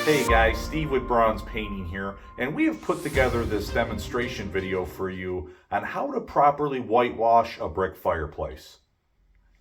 Hey guys, Steve with Braun's Painting here, and we have put together this demonstration video for you on how to properly whitewash a brick fireplace.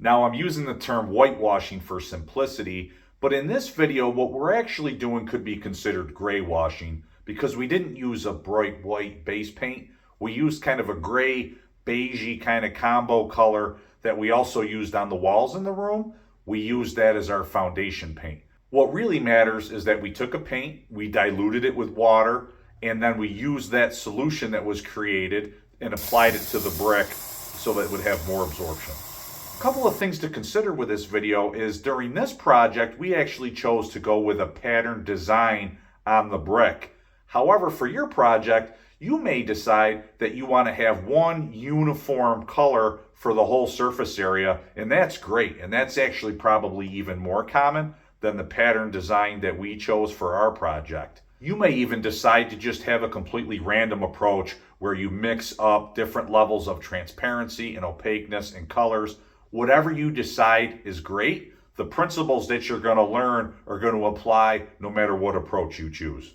Now I'm using the term whitewashing for simplicity, but in this video what we're actually doing could be considered gray washing because we didn't use a bright white base paint. We used kind of a gray beigey kind of combo color that we also used on the walls in the room. We used that as our foundation paint. What really matters is that we took a paint, we diluted it with water, and then we used that solution that was created and applied it to the brick so that it would have more absorption. A couple of things to consider with this video is during this project, we actually chose to go with a pattern design on the brick. However, for your project, you may decide that you want to have one uniform color for the whole surface area, and that's great. And that's actually probably even more common than the pattern design that we chose for our project. You may even decide to just have a completely random approach where you mix up different levels of transparency and opaqueness and colors. Whatever you decide is great. The principles that you're going to learn are going to apply no matter what approach you choose.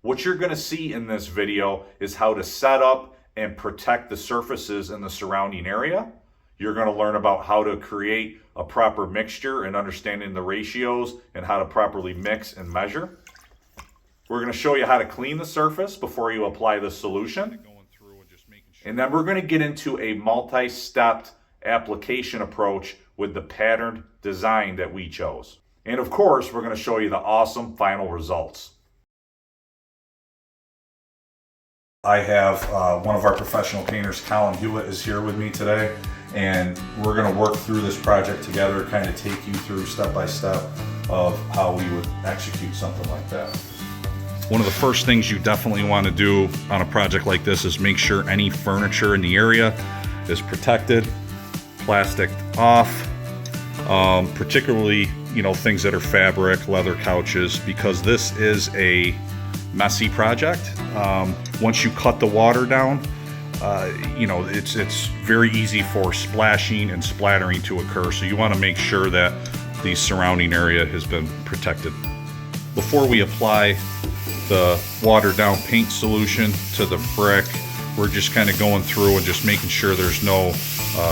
What you're going to see in this video is how to set up and protect the surfaces in the surrounding area. You're going to learn about how to create a proper mixture and understanding the ratios and how to properly mix and measure. We're going to show you how to clean the surface before you apply the solution. And then we're going to get into a multi-stepped application approach with the patterned design that we chose. And of course, we're going to show you the awesome final results. I have one of our professional painters, Colin Hewitt, is here with me today, and we're going to work through this project together, kind of take you through step by step of how we would execute something like that. One of the first things you definitely want to do on a project like this is make sure any furniture in the area is protected, plastic off, particularly things that are fabric, leather couches, because this is a messy project. Once you cut the water down, it's very easy for splashing and splattering to occur. So you want to make sure that the surrounding area has been protected. Before we apply the watered down paint solution to the brick, we're just kind of going through and just making sure there's no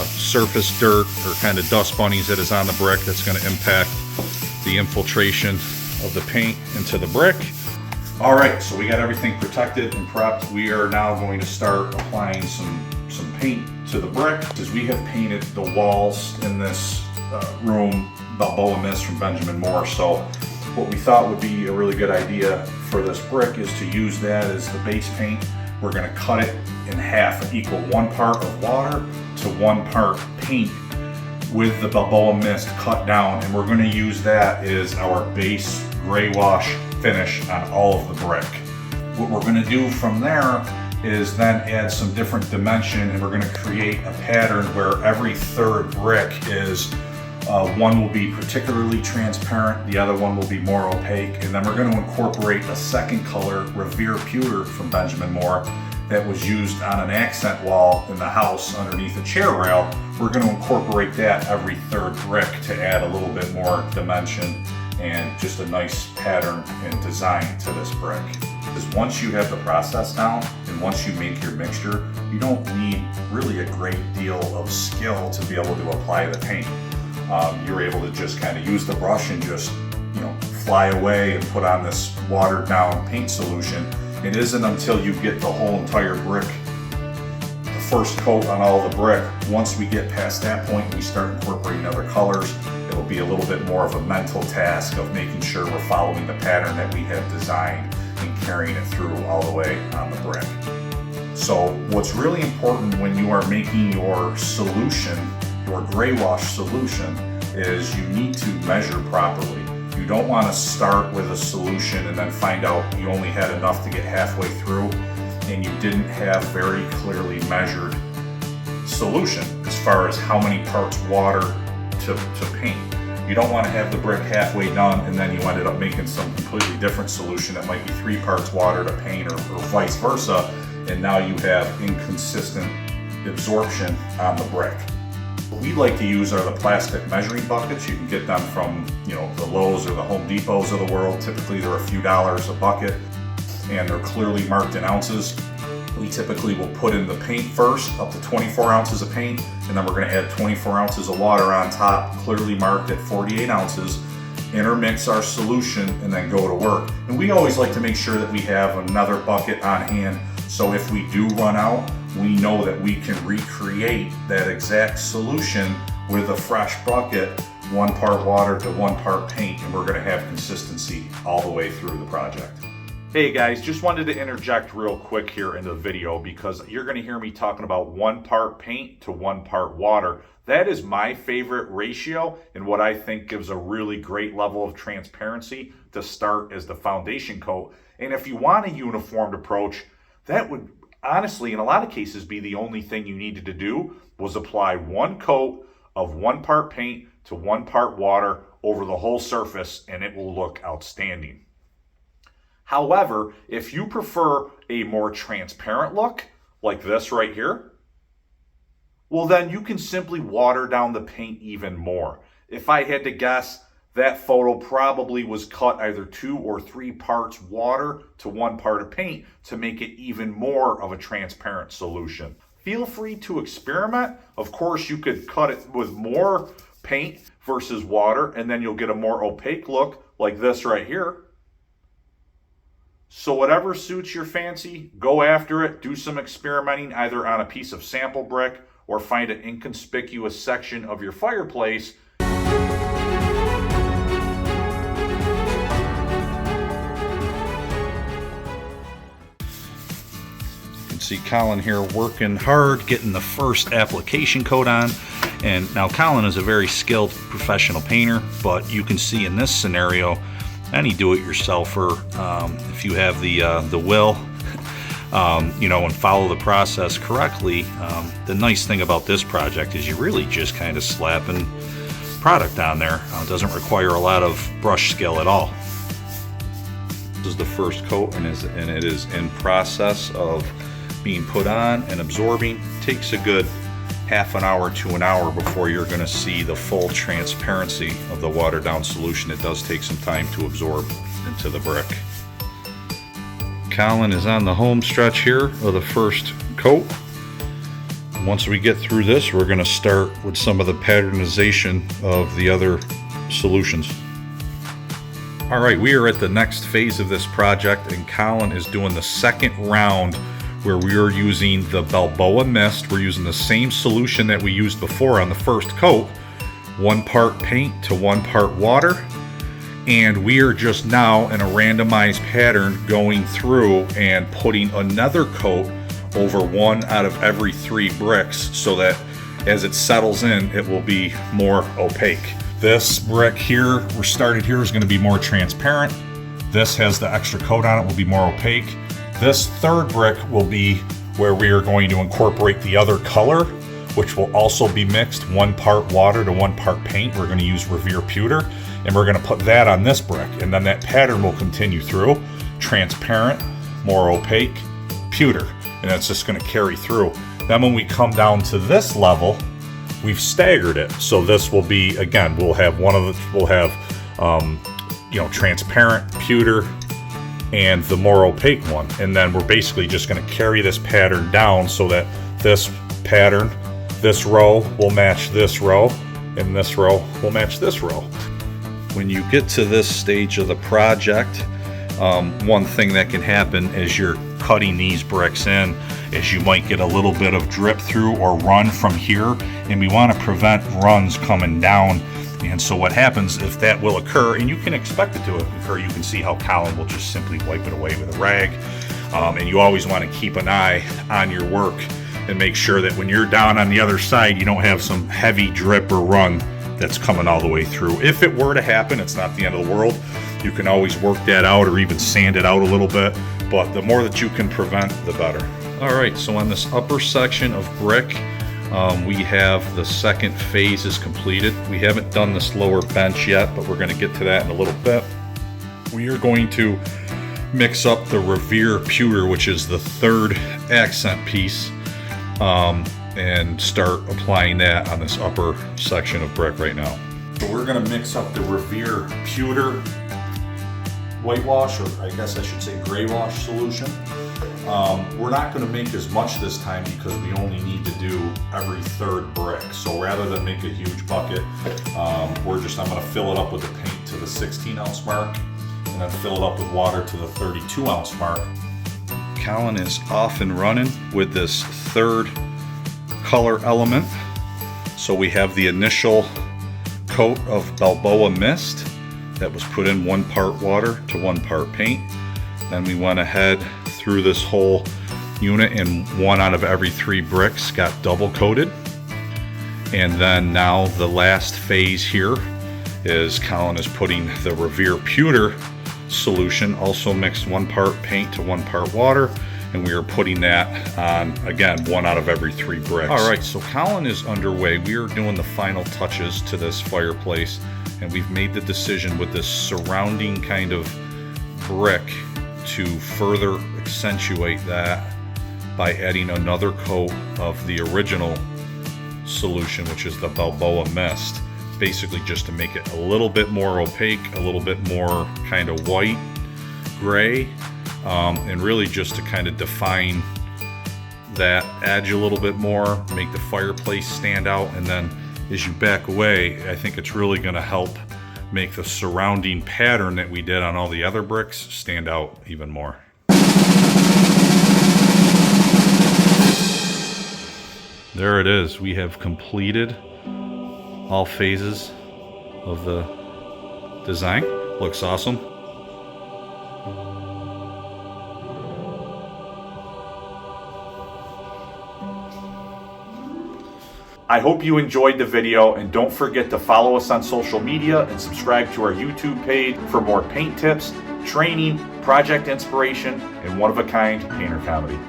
surface dirt or kind of dust bunnies that is on the brick that's going to impact the infiltration of the paint into the brick. All right, so we got everything protected and prepped. We are now going to start applying some paint to the brick because we have painted the walls in this room Balboa Mist from Benjamin Moore. So what we thought would be a really good idea for this brick is to use that as the base paint. We're going to cut it in half and equal 1 part of water to 1 part paint with the Balboa Mist cut down, and we're going to use that as our base gray wash finish on all of the brick. What we're going to do from there is then add some different dimension, and we're going to create a pattern where every third brick is one will be particularly transparent, the other one will be more opaque, and then we're going to incorporate a second color, Revere Pewter from Benjamin Moore, that was used on an accent wall in the house underneath a chair rail. We're going to incorporate that every third brick to add a little bit more dimension and just a nice pattern and design to this brick. Because once you have the process down and once you make your mixture, you don't need really a great deal of skill to be able to apply the paint. You're able to just kind of use the brush and just fly away and put on this watered down paint solution. It isn't until you get the whole entire brick, the first coat on all the brick, once we get past that point we start incorporating other colors. It'll be a little bit more of a mental task of making sure we're following the pattern that we have designed and carrying it through all the way on the brick. So what's really important when you are making your solution, your gray wash solution, is you need to measure properly. You don't want to start with a solution and then find out you only had enough to get halfway through and you didn't have very clearly measured solution as far as how many parts water to paint. You don't want to have the brick halfway done and then you ended up making some completely different solution that might be 3 parts water to paint or vice versa, and now you have inconsistent absorption on the brick. What we like to use are the plastic measuring buckets. You can get them from, the Lowe's or the Home Depots of the world. Typically they're a few dollars a bucket and they're clearly marked in ounces. We typically will put in the paint first, up to 24 ounces of paint, and then we're going to add 24 ounces of water on top, clearly marked at 48 ounces, intermix our solution, and then go to work. And we always like to make sure that we have another bucket on hand, so if we do run out, we know that we can recreate that exact solution with a fresh bucket, 1 part water to 1 part paint, and we're going to have consistency all the way through the project. Hey guys, just wanted to interject real quick here into the video because you're going to hear me talking about 1 part paint to 1 part water. That is my favorite ratio and what I think gives a really great level of transparency to start as the foundation coat. And if you want a uniformed approach, that would honestly, in a lot of cases, be the only thing you needed to do was apply 1 coat of 1 part paint to 1 part water over the whole surface and it will look outstanding. However, if you prefer a more transparent look, like this right here, well then you can simply water down the paint even more. If I had to guess, that photo probably was cut either 2 or 3 parts water to 1 part of paint to make it even more of a transparent solution. Feel free to experiment. Of course, you could cut it with more paint versus water, and then you'll get a more opaque look like this right here. So whatever suits your fancy, go after it, do some experimenting either on a piece of sample brick or find an inconspicuous section of your fireplace. You can see Colin here working hard, getting the first application coat on. And now Colin is a very skilled professional painter, but you can see in this scenario, any do-it-yourselfer, if you have the will, and follow the process correctly, the nice thing about this project is you're really just kind of slapping product on there. It doesn't require a lot of brush skill at all. This is the first coat, and it is in process of being put on and absorbing. It takes a good half an hour to an hour before you're going to see the full transparency of the watered down solution. It does take some time to absorb into the brick. Colin is on the home stretch here of the first coat. Once we get through this, we're going to start with some of the patternization of the other solutions. Alright, we are at the next phase of this project, and Colin is doing the second round where we are using the Balboa mist. We're using the same solution that we used before on the first coat, 1 part paint to 1 part water, and we are just now in a randomized pattern going through and putting another coat over 1 out of every 3 bricks so that as it settles in, it will be more opaque. This brick here, we're started here, is going to be more transparent. This has the extra coat on it, will be more opaque. This third brick will be where we are going to incorporate the other color, which will also be mixed 1 part water to 1 part paint. We're going to use Revere Pewter, and we're going to put that on this brick, and then that pattern will continue through. Transparent, more opaque, pewter, and that's just going to carry through. Then when we come down to this level, we've staggered it. So this will be, again, we'll have transparent, pewter, and the more opaque one, and then we're basically just going to carry this pattern down so that this pattern, this row will match this row, and this row will match this row. When you get to this stage of the project, one thing that can happen as you're cutting these bricks in is you might get a little bit of drip through or run from here, and we want to prevent runs coming down. And so what happens if that will occur, and you can expect it to occur, you can see how Colin will just simply wipe it away with a rag. And you always want to keep an eye on your work and make sure that when you're down on the other side, you don't have some heavy drip or run that's coming all the way through. If it were to happen, it's not the end of the world. You can always work that out or even sand it out a little bit, but the more that you can prevent, the better. All right, so on this upper section of brick, we have the second phase is completed. We haven't done this lower bench yet, but we're going to get to that in a little bit. We are going to mix up the Revere Pewter, which is the third accent piece. and start applying that on this upper section of brick right now. So we're gonna mix up the Revere Pewter whitewash, or I guess I should say Graywash solution. We're not gonna make as much this time because we only need to do every third brick. So rather than make a huge bucket, I'm gonna fill it up with the paint to the 16-ounce mark, and then fill it up with water to the 32-ounce mark. Colin is off and running with this third color element. So we have the initial coat of Balboa mist that was put in 1 part water to 1 part paint. Then we went ahead through this whole unit, and 1 out of every 3 bricks got double coated. And then now the last phase here is Colin is putting the Revere Pewter solution, also mixed 1 part paint to 1 part water, and we are putting that on, again, 1 out of every 3 bricks. All right, so Colin is underway. We are doing the final touches to this fireplace, and we've made the decision with this surrounding kind of brick to further accentuate that by adding another coat of the original solution, which is the Balboa mist, basically just to make it a little bit more opaque, a little bit more kind of white, gray, and really just to kind of define that edge a little bit more, make the fireplace stand out. And then as you back away, I think it's really going to help make the surrounding pattern that we did on all the other bricks stand out even more. There it is. We have completed all phases of the design. Looks awesome. I hope you enjoyed the video, and don't forget to follow us on social media and subscribe to our YouTube page for more paint tips, training, project inspiration, and one-of-a-kind painter comedy.